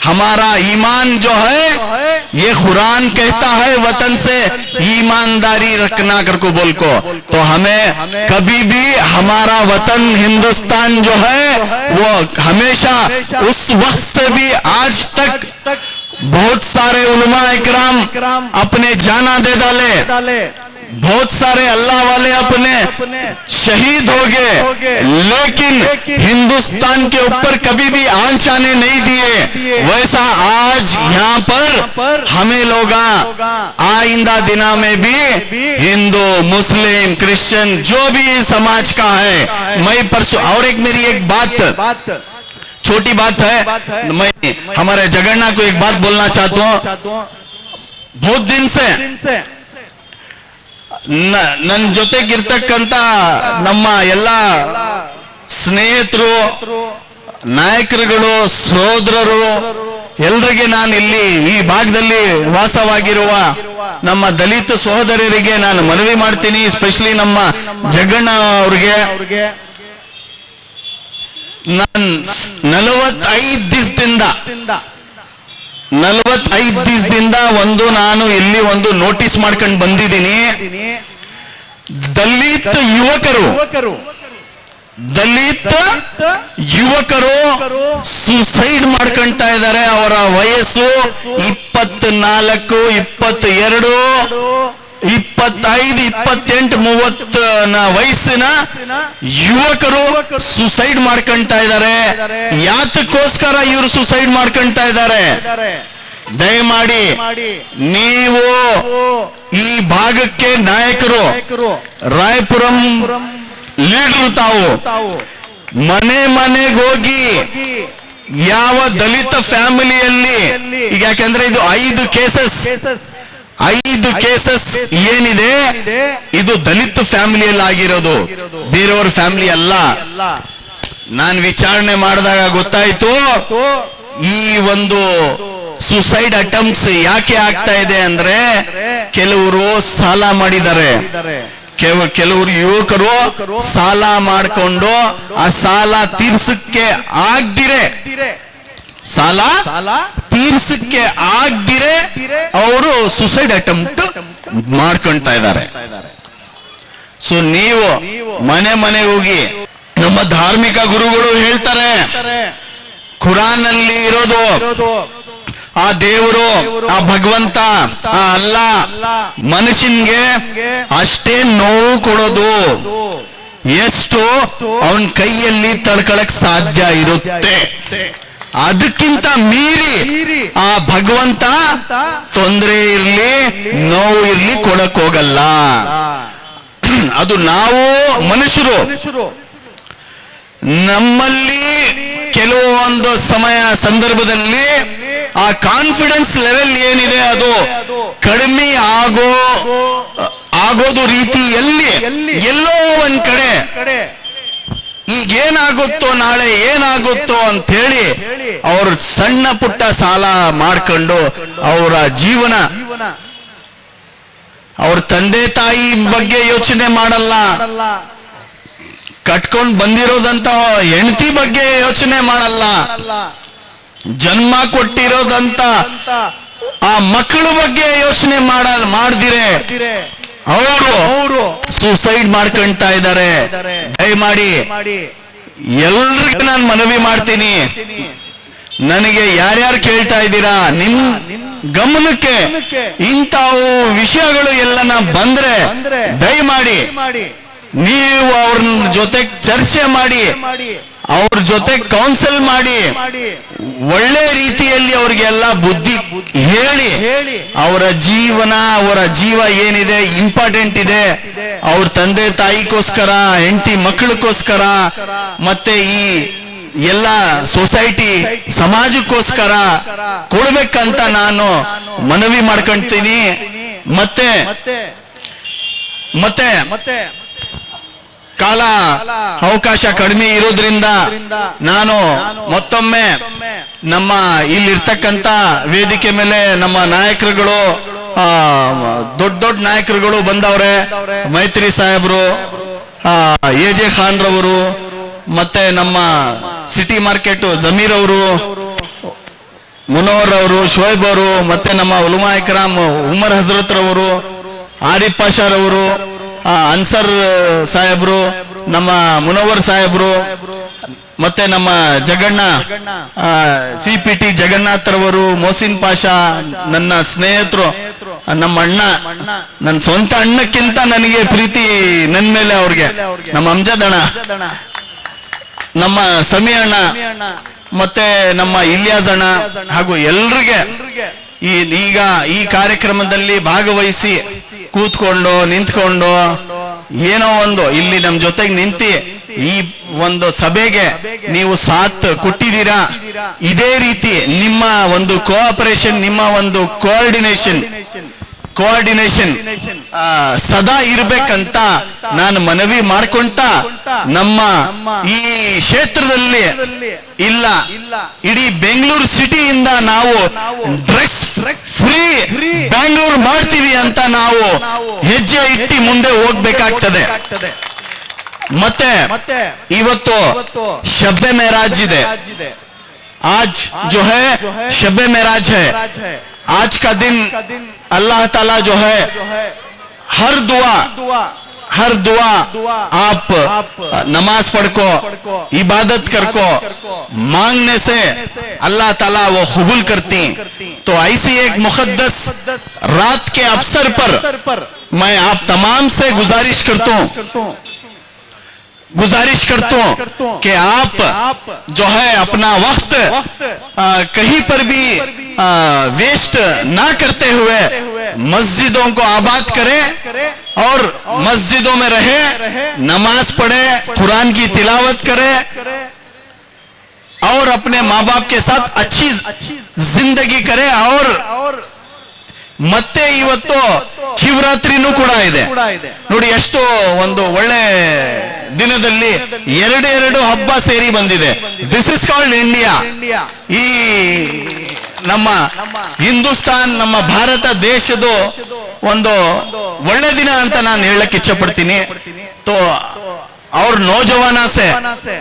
हमारा ईमान जो है ये कुरान कहता है वतन से ईमानदारी रखना कर को बोल को। तो हमें कभी भी हमारा वतन हिंदुस्तान जो है वो हमेशा उस वक्त से भी आज तक बहुत सारे उलमा इकराम अपने जाना दे डाले, बहुत सारे अल्लाह वाले अपने शहीद हो गए, लेकिन हिंदुस्तान के ऊपर कभी भी आंच आने नहीं दिए। वैसा आज यहाँ पर हमें लोग आइंदा दिना में भी हिंदू मुस्लिम क्रिश्चियन जो भी समाज का है, मैं परसों और एक मेरी एक बात छोटी बात है, मैं हमारे जगन्ना को एक बात बोलना चाहता हूँ। बहुत दिन से ನನ್ನ ಜೊತೆಗಿರ್ತಕ್ಕಂತ ನಮ್ಮ ಎಲ್ಲ ಸ್ನೇಹಿತರು, ನಾಯಕರುಗಳು, ಸಹೋದರರು ಎಲ್ಲರಿಗೆ ನಾನು ಇಲ್ಲಿ ಈ ಭಾಗದಲ್ಲಿ ವಾಸವಾಗಿರುವ ನಮ್ಮ ದಲಿತ ಸಹೋದರರಿಗೆ ನಾನು ಮನವಿ ಮಾಡ್ತೀನಿ, ಸ್ಪೆಷಲಿ ನಮ್ಮ ಜಗಣ್ಣ ಅವ್ರಿಗೆ. ನಾನು 45 ದಿವಸದಿಂದ ನಾನು ಇಲ್ಲಿ ಒಂದು ನೋಟಿಸ್ ಮಾಡ್ಕೊಂಡು ಬಂದಿದ್ದೀನಿ. ದಲಿತ ಯುವಕರು ಸುಸೈಡ್ ಮಾಡ್ಕೊಳ್ತಾ ಇದ್ದಾರೆ. ಅವರ ವಯಸ್ಸು 24, 22, 25, 28, 30 ವಯಸ್ಸಿನ ಯುವಕರು ಸುಸೈಡ್ ಮಾಡ್ಕೊಳ್ತಾ ಇದ್ದಾರೆ. ಯಾತಕ್ಕೋಸ್ಕರ ಇವರು ಸುಸೈಡ್ ಮಾಡ್ಕೊಳ್ತಾ ಇದ್ದಾರೆ? ದಯಮಾಡಿ ನೀವು ಈ ಭಾಗಕ್ಕೆ ನಾಯಕರು, ರಾಯಪುರಂ ಲೀಡರ್ ತಾವು ಮನೆ ಮನೆಗೆ ಹೋಗಿ ಯಾವ ದಲಿತ ಫ್ಯಾಮಿಲಿಯಲ್ಲಿ, ಈಗ ಯಾಕೆಂದ್ರೆ ಇದು 5 ಕೇಸಸ್ ಏನಿದೆ ಇದು ದಲಿತ ಫ್ಯಾಮಿಲಿಯಲ್ಲಿ ಆಗಿರೋದು, ಬೇರೆಯವ್ರ ಫ್ಯಾಮಿಲಿ ಅಲ್ಲ. ನಾನು ವಿಚಾರಣೆ ಮಾಡಿದಾಗ ಗೊತ್ತಾಯ್ತು ಈ ಒಂದು ಸುಸೈಡ್ ಅಟೆಂಪ್ಟ್ಸ್ ಯಾಕೆ ಆಗ್ತಾ ಇದೆ ಅಂದ್ರೆ ಕೆಲವರು ಸಾಲ ಮಾಡಿದ್ದಾರೆ, ಕೆಲವರು ಯುವಕರು ಸಾಲ ಮಾಡಿಕೊಂಡು ಆ ಸಾಲ ತೀರ್ಸಕ್ಕೆ ಆಗದಿರೆ ಅವರು ಸುಸೈಡ್ ಅಟೆಂಪ್ಟ್ ಮಾಡ್ಕೊಳ್ತಾ ಇದ್ದಾರೆ. ಸೊ ನೀವು ಮನೆ ಹೋಗಿ, ನಮ್ಮ ಧಾರ್ಮಿಕ ಗುರುಗಳು ಹೇಳ್ತಾರೆ ಕುರಾನ್ ನಲ್ಲಿ ಇರೋದು ಆ ದೇವರು, ಆ ಭಗವಂತ, ಆ ಅಲ್ಲಾ ಮನುಷ್ಯನ್ಗೆ ಅಷ್ಟೇ ನೋವು ಕೊಡೋದು ಎಷ್ಟು ಅವನ ಕೈಯಲ್ಲಿ ತಡ್ಕೊಳಕ್ ಸಾಧ್ಯ ಇರುತ್ತೆ. ಅದಕ್ಕಿಂತ ಮೀರಿ ಆ ಭಗವಂತ ತೊಂದರೆ ಇರ್ಲಿ ನೋವು ಇರ್ಲಿ ಕೊಡಕ್ ಹೋಗಲ್ಲ. ಅದು ನಾವು ಮನುಷ್ಯರು ನಮ್ಮಲ್ಲಿ ಕೆಲವೊಂದು ಸಂದರ್ಭದಲ್ಲಿ ಆ ಕಾನ್ಫಿಡೆನ್ಸ್ ಲೆವೆಲ್ ಏನಿದೆ ಅದು ಕಡಿಮೆ ಆಗೋದು ರೀತಿಯಲ್ಲಿ ಎಲ್ಲೋ ಒಂದ್ ಕಡೆ ಈಗೇನಾಗುತ್ತೋ ನಾಳೆ ಏನಾಗುತ್ತೋ ಅಂತ ಹೇಳಿ ಅವರು ಸಣ್ಣ ಪುಟ್ಟ ಸಾಲ ಮಾಡ್ಕೊಂಡು ಅವರ ಜೀವನ, ಅವ್ರ ತಂದೆ ತಾಯಿ ಬಗ್ಗೆ ಯೋಚನೆ ಮಾಡಲ್ಲ, ಕಟ್ಕೊಂಡು ಬಂದಿರೋದಂತ ಹೆಂಡತಿ ಬಗ್ಗೆ ಯೋಚನೆ ಮಾಡಲ್ಲ, ಜನ್ಮ ಕೊಟ್ಟಿರೋದಂತ ಆ ಮಕ್ಕಳ ಬಗ್ಗೆ ಯೋಚನೆ ಮಾಡದಿರೆ ಅವರು ಸೂಸೈಡ್ ಮಾಡ್ಕೊಳ್ತಾ ಇದ್ದಾರೆ. ದಯಮಾಡಿ ಎಲ್ರಿಗೂ ನಾನು ಮನವಿ ಮಾಡ್ತೀನಿ, ನನಗೆ ಯಾರ್ಯಾರು ಕೇಳ್ತಾ ಇದ್ದೀರಾ, ನಿಮ್ ಗಮನಕ್ಕೆ ಇಂಥವು ವಿಷಯಗಳು ಎಲ್ಲನ ಬಂದ್ರೆ ದಯಮಾಡಿ ನೀವು ಅವ್ರ ಜೊತೆ ಚರ್ಚೆ ಮಾಡಿ, ಅವ್ರ ಜೊತೆ ಕೌನ್ಸಿಲ್ ಮಾಡಿ, ಒಳ್ಳೆ ರೀತಿಯಲ್ಲಿ ಅವ್ರಿಗೆಲ್ಲ ಬುದ್ಧಿ ಹೇಳಿ ಅವರ ಜೀವ ಏನಿದೆ ಇಂಪಾರ್ಟೆಂಟ್ ಇದೆ, ಅವ್ರ ತಂದೆ ತಾಯಿಗೋಸ್ಕರ, ಹೆಂಡತಿ ಮಕ್ಕಳಿಗೋಸ್ಕರ, ಮತ್ತೆ ಈ ಎಲ್ಲ ಸೊಸೈಟಿ ಸಮಾಜಕ್ಕೋಸ್ಕರ ಕೊಡ್ಬೇಕಂತ ನಾನು ಮನವಿ ಮಾಡ್ಕೊಂತೀನಿ. ಮತ್ತೆ ಕಾಲ ಅವಕಾಶ ಕಡಿಮೆ ಇರೋದ್ರಿಂದ ನಾನು ಮತ್ತೊಮ್ಮೆ ನಮ್ಮ ಇಲ್ಲಿರ್ತಕ್ಕಂಥ ವೇದಿಕೆ ಮೇಲೆ ನಮ್ಮ ನಾಯಕರುಗಳು, ದೊಡ್ಡ ನಾಯಕರುಗಳು ಬಂದವ್ರೆ, ಮೈತ್ರಿ ಸಾಹೇಬ್ರು, AJ ಖಾನ್ ರವರು, ಮತ್ತೆ ನಮ್ಮ ಸಿಟಿ ಮಾರ್ಕೆಟ್ ಜಮೀರ್ ಅವರು, ಮುನವರ್ ಅವರು, ಶೋಯಬ್ ಅವರು, ಮತ್ತೆ ನಮ್ಮ ಉಲಮಾ ಇಕ್ರಾಮ್ ಉಮರ್ ಹಜರತ್ ರವರು, ಆರಿಫ್ ಪಾಷಾ ರವರು, ಅನ್ಸರ್ ಸಾಹೇಬ್ರು, ನಮ್ಮ ಮುನವರ್ ಸಾಹೇಬ್ರು, ಮತ್ತೆ ನಮ್ಮ ಜಗಣ್ಣ CPT ಜಗನ್ನಾಥರವರು, ಮೋಸಿನ್ ಪಾಷಾ, ನನ್ನ ಸ್ನೇಹಿತರು, ನಮ್ಮ ಅಣ್ಣ, ನನ್ನ ಸ್ವಂತ ಅಣ್ಣಕ್ಕಿಂತ ನನಗೆ ಪ್ರೀತಿ ನನ್ನ ಮೇಲೆ ಅವ್ರಿಗೆ, ನಮ್ಮ ಅಮ್ಜದ್ ಅಣ್ಣ, ನಮ್ಮ ಸಮಿ ಅಣ್ಣ, ಮತ್ತೆ ನಮ್ಮ ಇಲಿಯಾಸ್ ಅಣ್ಣ, ಹಾಗೂ ಎಲ್ರಿಗೆ ಈಗ ಈ ಕಾರ್ಯಕ್ರಮದಲ್ಲಿ ಭಾಗವಹಿಸಿ ಕೂತ್ಕೊಂಡು ನಿಂತ್ಕೊಂಡು ಏನೋ ಒಂದು ಇಲ್ಲಿ ನಮ್ಮ ಜೊತೆಗೆ ನಿಂತಿ ಈ ಒಂದು ಸಭೆಗೆ ನೀವು ಸಾಥ್ ಕೊಟ್ಟಿದ್ದೀರಾ. ಇದೇ ರೀತಿ ನಿಮ್ಮ ಒಂದು ಕೋಆಪರೇಷನ್, ನಿಮ್ಮ ಒಂದು ಕೋಆರ್ಡಿನೇಷನ್ ಸದಾ ಇರ್ಬೇಕಂತ ನಾನು ಮನವಿ ಮಾಡ್ಕೊಂತ, ನಮ್ಮ ಈ ಕ್ಷೇತ್ರದಲ್ಲಿ ಇಲ್ಲ ಇಡೀ ಬೆಂಗಳೂರು ಸಿಟಿಯಿಂದ ನಾವು ಡ್ರಗ್ಸ್ ಫ್ರೀ ಬೆಂಗಳೂರು ಮಾಡ್ತೀವಿ ಅಂತ ನಾವು ಹೆಜ್ಜೆ ಇಟ್ಟು ಮುಂದೆ ಹೋಗ್ಬೇಕಾಗ್ತದೆ. ಮತ್ತೆ ಇವತ್ತು ಶಬ್ಬೆ मेराज ಇದೆ. आज जो है शब मेराज है. आज का दिन अल्लाह ताला जो है हर दुआ आप नमाज पढ़ को, इबादत कर को मांगने से अल्लाह ताला वो कबूल करती. तो ऐसी एक मुकद्दस रात के अवसर पर मैं आप तमाम से गुजारिश करता हूँ कि आप जो है अपना वक्त कहीं पर भी वेस्ट ना करते हुए मस्जिदों को आबाद करें और मस्जिदों में रहे, नमाज पढ़े, कुरान की तिलावत करे और अपने माँ बाप के साथ अच्छी जिंदगी करे. और ಮತ್ತೆ ಇವತ್ತು ಶಿವರಾತ್ರಿನೂ ಕೂಡ ಇದೆ ನೋಡಿ. ಎಷ್ಟು ಒಂದು ಒಳ್ಳೆ ದಿನದಲ್ಲಿ ಎರಡು ಹಬ್ಬ ಸೇರಿ ಬಂದಿದೆ. This is called India. ಈ ನಮ್ಮ ಹಿಂದೂಸ್ತಾನ್, ನಮ್ಮ ಭಾರತ ದೇಶದ ಒಂದು ಒಳ್ಳೆ ದಿನ ಅಂತ ನಾನು ಹೇಳಕ್ಕೆ ಇಚ್ಛೆ ಪಡ್ತೀನಿ. तो और नौजवाना से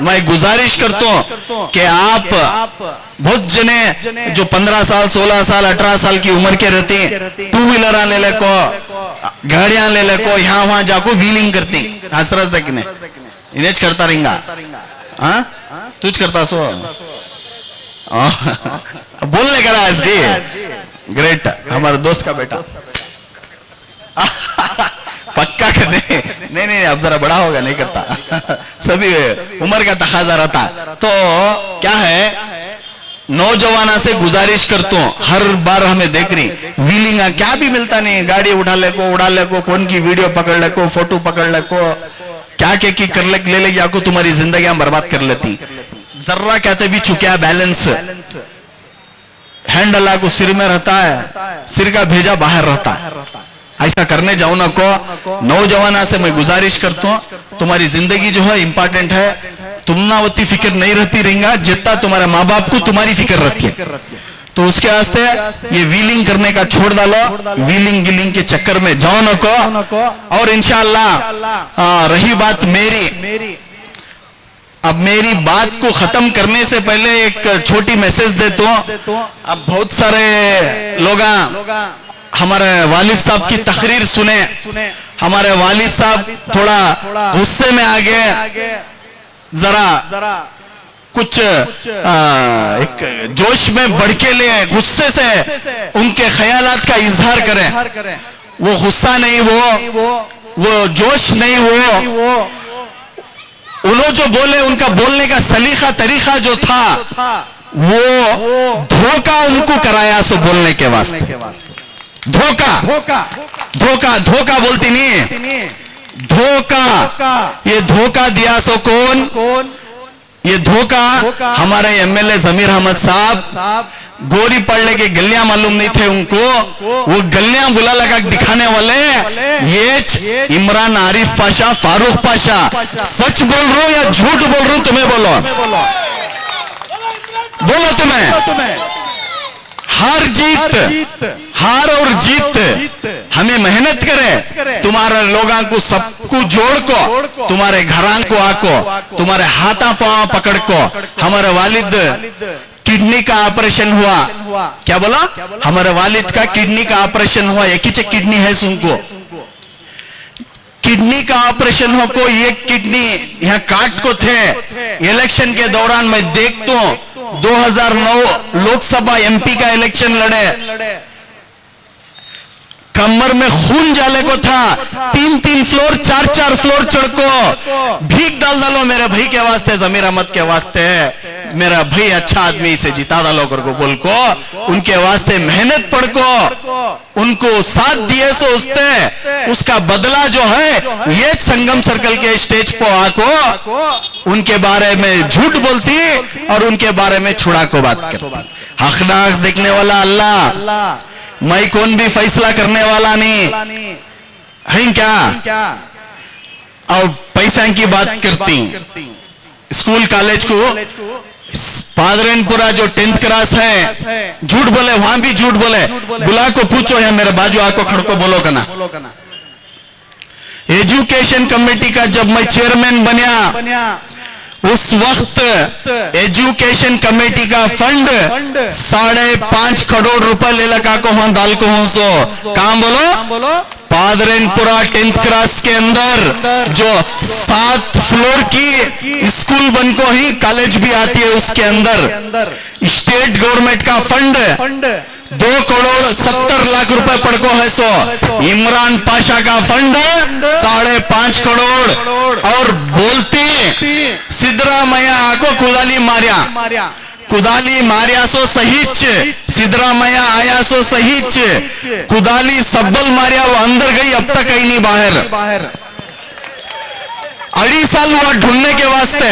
मैं गुजारिश करता हूँ कि आप बहुत जने जो 15 साल 16 साल 18 साल की उम्र के रहती, 2 व्हीलर ले लेको, गाड़ियां ले लेको, यहाँ वहां जाको व्हीलिंग करती. हसरस तक ने इनेज करता रहेगा. हाँ तुझ करता सो बोलने करा आज की ग्रेट. हमारे दोस्त का बेटा पक्का करने नहीं अब जरा बड़ा होगा, नहीं करता. सभी उम्र का तकाजा रहता. तो क्या है, नौजवाना से गुजारिश करता हूँ, हर बार हमें देख रही व्हीलिंग क्या भी मिलता नहीं, गाड़ी उड़ा ले को, कौन की वीडियो पकड़ ले को, फोटो पकड़ ले को, क्या की कर ले लेगी आपको, तुम्हारी जिंदगी बर्बाद कर लेती. जर्रा कहते भी चुका बैलेंस, हैंडल को सिर में रहता है, सिर का भेजा बाहर रहता है. ऐसा करने जाओ ना को. नौजवाना से मैं गुजारिश करता हूँ, तुम्हारी जिंदगी जो है इंपॉर्टेंट है. तुमना उतनी फिक्र नहीं रहती रहेगा जितना तुम्हारे माँ बाप को तुम्हारी फिक्र रहती है. तो उसके वास्ते ये व्हीलिंग करने का छोड़ डालो, व्हीलिंग गिलिंग के चक्कर में जाओ ना को. और इंशाअल्लाह रही बात मेरी, अब मेरी बात को खत्म करने से पहले एक छोटी मैसेज देता हूँ. अब बहुत सारे लोग हमारे वालिद साहब की तकरीर सुने, हमारे वालिद साहब थोड़ा गुस्से में आ गए, जरा कुछ एक जोश में भड़के लिए, गुस्से से उनके ख्यालात का इजहार करें. वो गुस्सा नहीं, वो जोश नहीं, उन्होंने जो बोले उनका बोलने का सलीका तरीका जो था वो धोखा उनको कराया सो बोलने के वास्ते. धोखा बोलती नहीं, धोखा. ये धोखा दिया सो कौन? ये धोखा हमारे MLA जमीर अहमद साहब, गोरी पड़ने के गलियां मालूम नहीं थे उनको, वो गलियां बुला लगा दिखाने वाले ये इमरान आरिफ पाशा, फारूक पाशा. सच बोल रहा हूं या झूठ बोल रहा हूं? तुम्हें बोलो तुम्हें. हार और जीत हमें मेहनत करे. तुम्हारे लोगों को सबको जोड़ को, तुम्हारे घरां को आको, तुम्हारे हाथा पांव पकड़ को. हमारे वालिद किडनी का ऑपरेशन हुआ, क्या बोला? हमारे वालिद का किडनी का ऑपरेशन हुआ, एक ही किडनी है उनको. किडनी का ऑपरेशन हो, कोई एक किडनी यहाँ काट को थे। इलेक्शन के दौरान मैं देखता हूं 2009 लोकसभा एमपी का इलेक्शन लड़े, कमर में खून जाले को था, 3-3 फ्लोर 4-4 फ्लोर चढ़ को भीख डालो मेरे भाई के वास्ते, जमीर अहमद के वास्ते, मेरा भाई अच्छा आदमी, इसे जिता डालो कर को बोल को, उनके वास्ते मेहनत पड़ को उनको साथ दिए सो उसका बदला जो है ये संगम सर्कल के स्टेज पर आको उनके बारे में झूठ बोलती और उनके बारे में छुड़ा को बात करती। हकनाक देखने वाला अल्लाह, मैं कौन भी फैसला करने वाला नहीं है क्या। और पैसा की बात करती, स्कूल कॉलेज को पादरेनपुरा जो 10th क्लास है, झूठ बोले, वहां भी झूठ बोले। बुला को पूछो, या मेरे बाजू आको खड़को बोलो कना। एजुकेशन कमेटी का जब मैं चेयरमैन बनिया, उस वक्त एजुकेशन कमेटी का फंड 5.5 करोड़ रुपए ले लगा को वहां डाल को हो सो काम बोलो। पादरेनपुरा 10th क्लास के अंदर जो 7 फ्लोर की स्कूल बन को ही कॉलेज भी आती है, उसके अंदर स्टेट गवर्नमेंट का फंड 2,70,00,000 रुपए पड़ को है सो। इमरान पाशा का फंड 5.5 करोड़। और बोलती सिद्धरामैया आको कुदाली मारिया सो सहीच, सिद्धरामैया आया सो सहीच, कुदाली सब्बल मारिया, वो अंदर गई, अब तक कहीं नहीं बाहर। 2.5 साल हुआ ढूंढने के वास्ते।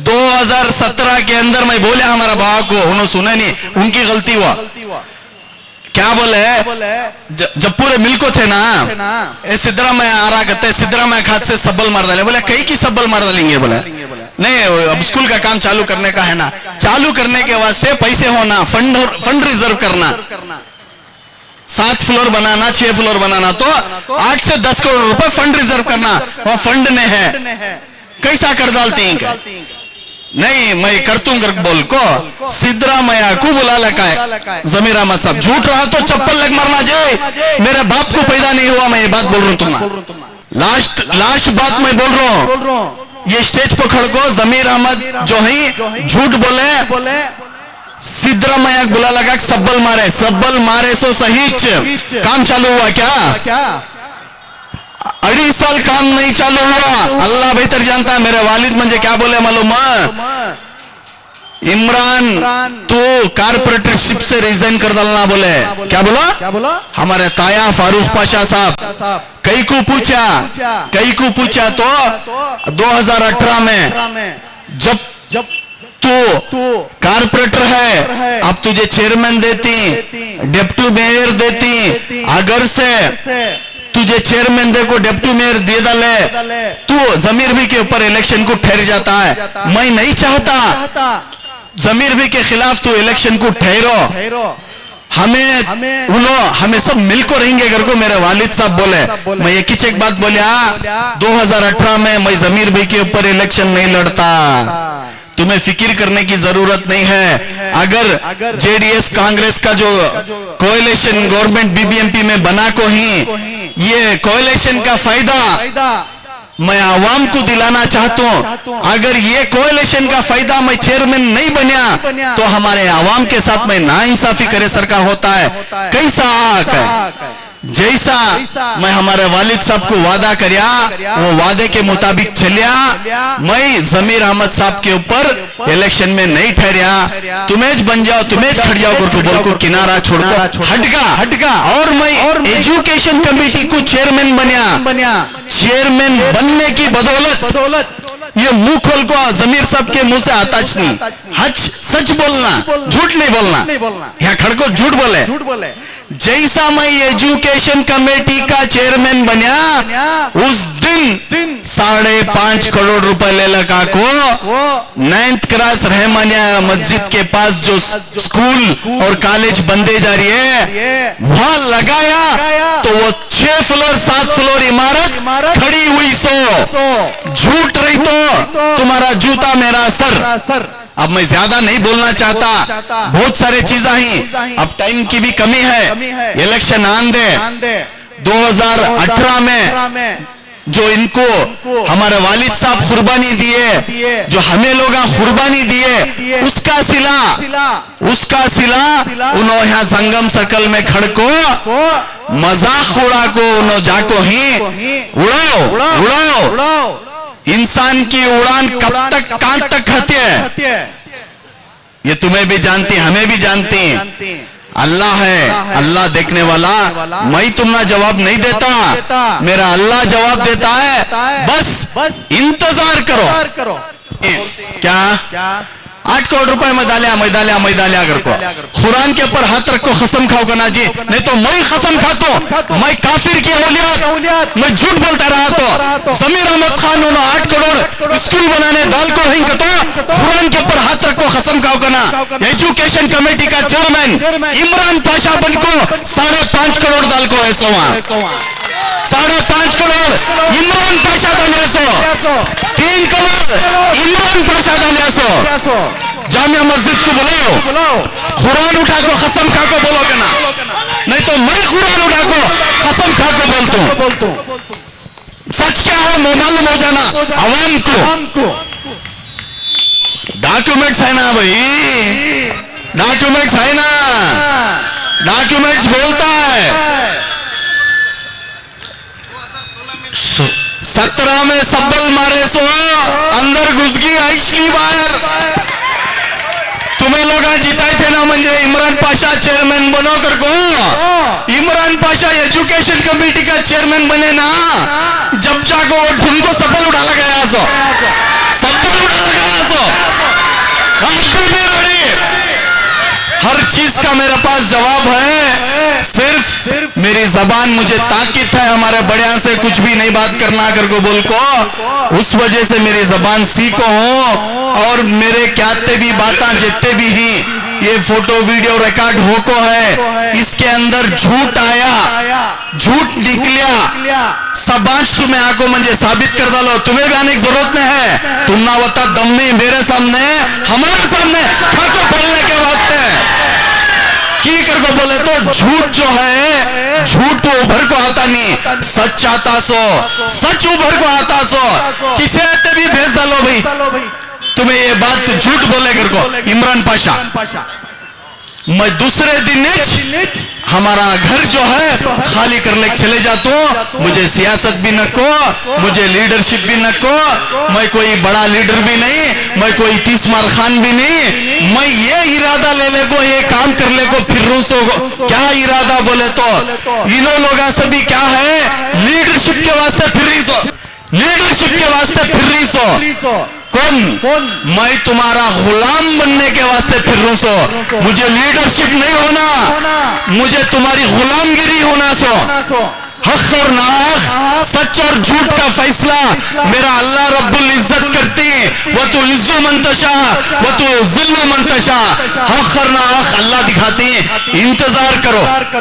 2017 के अंदर मैं बोला हमारा बाबा को, उन्होंने सुना नहीं, उनकी गलती हुआ। क्या बोले, जब पूरे मिल को थे ना, सिद्धरामैया आ रहा कहते, सिद्धरामैया खाद से सब्बल मार डाले। बोले कई की सब्बल मार डालेंगे? बोले नहीं, अब स्कूल का काम चालू करने का है ना, चालू करने के वास्ते पैसे होना, फंड रिजर्व करना, 7 फ्लोर बनाना, 6 फ्लोर बनाना, तो 8 से 10 करोड़ रुपए फंड रिजर्व करना, वहां फंड ने है, कैसा कर डालती हैं? नहीं, मैं करतूं कर बोल को सिद्धरामैया को बुला लगा है। जमीर अहमद साहब झूठ रहा तो चप्पल लग मारना जाए, मेरे बाप को पैदा नहीं हुआ, मैं ये बात बोल रहा हूं तुम्हारा। लास्ट बात मैं बोल रहा हूं, ये स्टेज पर खड़ को जमीर अहमद जो है झूठ बोले, सिद्धरामैया बुला लगा, सब्बल मारे सो सहीच काम चालू हुआ क्या? 2.5 साल काम नहीं चालू हुआ। अल्लाह बेहतर जानता है। मेरे वालिद मुझे क्या बोले मालूम? इमरान तू कारपोरेटरशिप से रिजाइन कर डालना। बोले क्या बोला? हमारे ताया फारूक पाशा साहब कई को पूछा तो 2018 में जब तू कारपोरेटर है, अब तुझे चेयरमैन देती, डिप्टी मेयर देती, अगर से तुझे चेयरमैन देखो डिप्टी मेयर दे डाले, तू जमीर भी के ऊपर इलेक्शन को ठहर जाता है। मैं नहीं चाहता जमीर भी के खिलाफ तू इलेक्शन को ठहरो, हमें सब मिलकर रहेंगे घर को मेरे वालिद साहब बोले। मैं एक ही एक बात बोलिया, 2018 में मैं जमीर भी के ऊपर इलेक्शन नहीं लड़ता, तुम्हें फिक्र करने की जरूरत नहीं है। अगर जेडीएस कांग्रेस का जो कोएलिशन गवर्नमेंट बीबीएमपी में बना को ही ये कोएलिशन का फायदा मैं आवाम को दिलाना चाहता हूं। अगर ये कोएलिशन का फायदा मैं चेयरमैन नहीं बना तो हमारे आवाम के साथ में नाइंसाफी करे सर का होता है। कैसा हक है? जैसा मैं हमारे वालिद साहब को वादा करया, वो वादे के मुताबिक चलिया। मैं जमीर अहमद साहब के ऊपर इलेक्शन में नहीं ठहरिया। तुम्हें बन जाओ, तुम्हें खड़ जाओ को बोल को किनारा छोड़को हटगा। और मैं एजुकेशन कमेटी को चेयरमैन बनिया। चेयरमैन बनने की बदौलत ये मुंह खोल को जमीर साहब के मुंह से आता नहीं, सच बोलना, झूठ नहीं बोलना। यहाँ खड़को झूठ बोले। जैसा मैं एजुकेशन कमेटी का चेयरमैन बनिया, उस दिन 5.5 करोड़ रुपए ले लगा को 9th क्लास रहमानिया मस्जिद के पास जो स्कूल और कॉलेज बनते जा रही है वहां लगाया, तो वो 6 फ्लोर 7 फ्लोर इमारत खड़ी हुई। सो झूठ रही तो तुम्हारा जूता मेरा सर। अब मैं ज्यादा नहीं बोलना चाहता, बहुत सारे चीजें ही, अब टाइम की भी कमी है। इलेक्शन आन दे। 2018 में जो इनको हमारे वालिद साहब कुर्बानी दिए, जो हमें लोग कुर्बानी दिए, उसका सिला उन्होंने यहाँ संगम सर्कल में खड़को मजाक उड़ा को उन्होंने जाको ही उड़ाओ। इंसान की उड़ान कब तक कहां तक खाती है ये तुम्हें भी जानती, हमें भी जानती हैं। अल्लाह है, अल्लाह देखने वाला। मैं तुम्हारा जवाब नहीं देता, मेरा अल्लाह जवाब देता है। बस इंतजार करो। क्या 8 करोड़ रुपए मैं डालिया अगर को कुरान के ऊपर हाथ रखो, कसम खाओ ना जी, नहीं तो मैं कसम खाता हूं, मैं काफिर की औलियात, मैं झूठ बोलता रहा तो समीर अहमद खान उन्होंने 8 करोड़ स्कूल बनाने दाल को नहीं तो कुरान के ऊपर हाथ रखो, कसम खाओ ना। एजुकेशन कमेटी का चेयरमैन इमरान पाशा बन को 5.5 करोड़ दाल को है 5.5 करोड़ इमरान पाशा डालिया 3 करोड़ इमरान पाशा डालिया जामिया मस्जिद को बुलाओ, कुरान उठा को कसम खा को बोलोगे ना, नहीं तो मैं कुरान उठा को कसम खा को बोलता हूं। सच क्या है मालूम हो जाना आवाम को। डॉक्यूमेंट्स है ना भाई, डॉक्यूमेंट्स है ना, डॉक्यूमेंट्स बोलता है। 17 में सब्बल मारे सो अंदर घुस गई आइसली बाहर। तुम्हें लोग जिताए थे ना म्हणजे इमरान पाशा चेयरमैन बनो कर को, इमरान पाशा एजुकेशन कमेटी का चेयरमैन बने ना, जब जाको ढूंढको सब्बल उड़ाला गया सब्बल उड़ाला गया हर चीज का मेरे पास जवाब है। सिर्फ मेरी जबान मुझे ताकीद है हमारे बड़िया से कुछ भी नहीं बात करना कर को बोल को, उस वजह से मेरी जबान सीखो हो। और मेरे कहते भी बातें जितने भी ही ये फोटो वीडियो रिकॉर्ड हो को है, इसके अंदर झूठ आया, झूठ निकलिया, सब आज तुम्हें आंखों मुझे साबित कर डालो। तुम्हें भी आने की जरूरत नहीं है, तुम ना होता दम नहीं मेरे सामने हमारे सामने खड़को बोलने के वास्ते की कर को बोले तो झूठ जो है, झूठ तो उभर को आता नहीं, सच आता सच उभर को आता किसे आते भी भेज डालो भाई। तुम्हें ये बात झूठ बोले कर को इमरान पाशा, मैं दूसरे दिन हमारा घर जो है खाली कर ले चले जाता हूं। मुझे सियासत भी न को, मुझे लीडरशिप भी न को, मैं कोई बड़ा लीडर भी नहीं, मैं कोई 30 मार खान भी नहीं। मैं ये इरादा ले ले को, ये काम कर ले को, फिर रूसो क्या इरादा बोले तो इन्हों लोग सभी क्या है लीडरशिप के वास्ते फिर रही सो, लीडरशिप के वास्ते फिर रही सो। कौन? मैं तुम्हारा गुलाम बनने के वास्ते फिर रहा सो, मुझे लीडरशिप नहीं होना, मुझे तुम्हारी गुलामगिरी होना सो। हक और नाहक, सच और झूठ का फैसला मेरा अल्लाह रब्बुल इज्जत करती, वो तो इज्जो मंतशा वो तो जिल्लो मंतशा। हक और नाहक अल्लाह दिखाती, इंतजार करो।